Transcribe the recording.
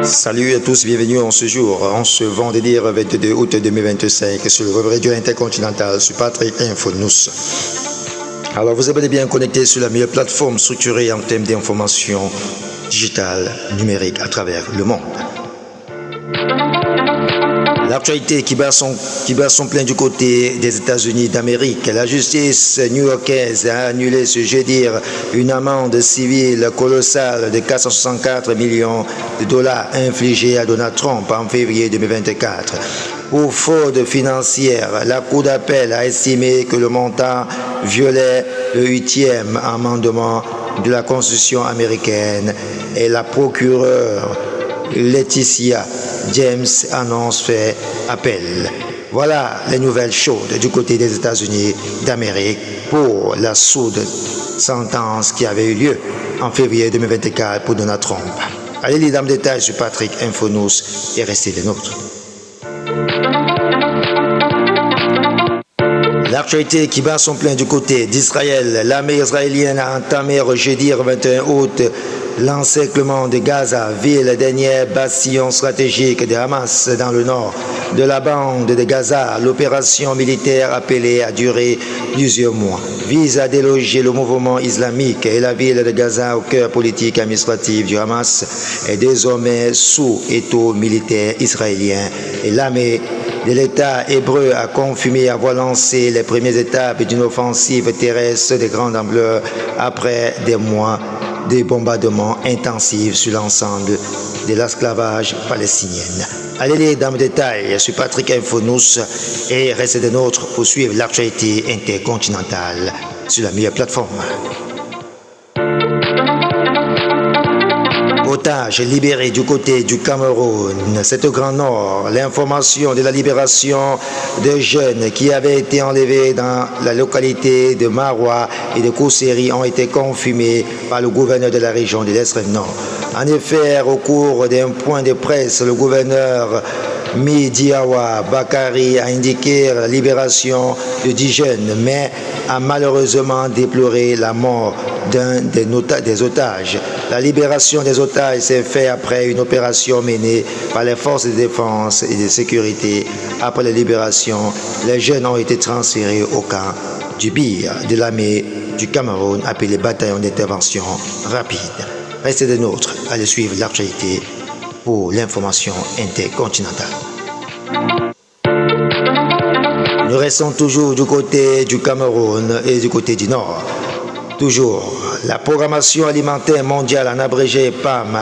Salut à tous, bienvenue en ce jour, en ce vendredi 22 août 2025 sur le radio intercontinental sur Patrick Info News. Alors vous êtes bien connecté sur la meilleure plateforme structurée en termes d'information digitale numérique à travers le monde. L'actualité qui bat son plein du côté des États-Unis d'Amérique. La justice new-yorkaise a annulé ce jeudi une amende civile colossale de 464 millions de dollars infligée à Donald Trump en février 2024. Pour fraude financière, la Cour d'appel a estimé que le montant violait le 8e amendement de la Constitution américaine et la procureure Laetitia James annonce fait appel. Voilà les nouvelles chaudes du côté des États-Unis d'Amérique pour la sourde sentence qui avait eu lieu en février 2024 pour Donald Trump. Allez lire dans le détail sur Patrick Info News et restez les nôtres. L'actualité qui bat son plein du côté d'Israël. L'armée israélienne a entamé jeudi 21 août l'encerclement de Gaza, ville dernier bastion stratégique de Hamas dans le nord de la bande de Gaza. L'opération militaire appelée à durer plusieurs mois vise à déloger le mouvement islamique et la ville de Gaza au cœur politique et administratif du Hamas est désormais sous étau militaire israélien et l'armée de l'État hébreu a confirmé avoir lancé les premières étapes d'une offensive terrestre de grande ampleur après des mois de bombardements intensifs sur l'ensemble de l'esclavage palestinien. Allez lire dans le détail sur Patrick Info News et restez des nôtres pour suivre l'actualité intercontinentale sur la meilleure plateforme. Otages libérés du côté du Cameroun, c'est au Grand Nord. L'information de la libération de jeunes qui avaient été enlevés dans la localité de Maroua et de Kousseri ont été confirmées par le gouverneur de la région de l'extrême nord. En effet, au cours d'un point de presse, le gouverneur Midiawa Bakari a indiqué la libération de 10 jeunes, mais a malheureusement déploré la mort d'un des otages. La libération des otages s'est faite après une opération menée par les forces de défense et de sécurité. Après la libération, les jeunes ont été transférés au camp du Bir de l'armée du Cameroun, appelé bataillon d'intervention rapide. Restez des nôtres, allez suivre l'actualité pour l'information intercontinentale. Nous restons toujours du côté du Cameroun et du côté du Nord. Toujours, la programmation alimentaire mondiale en abrégé PAM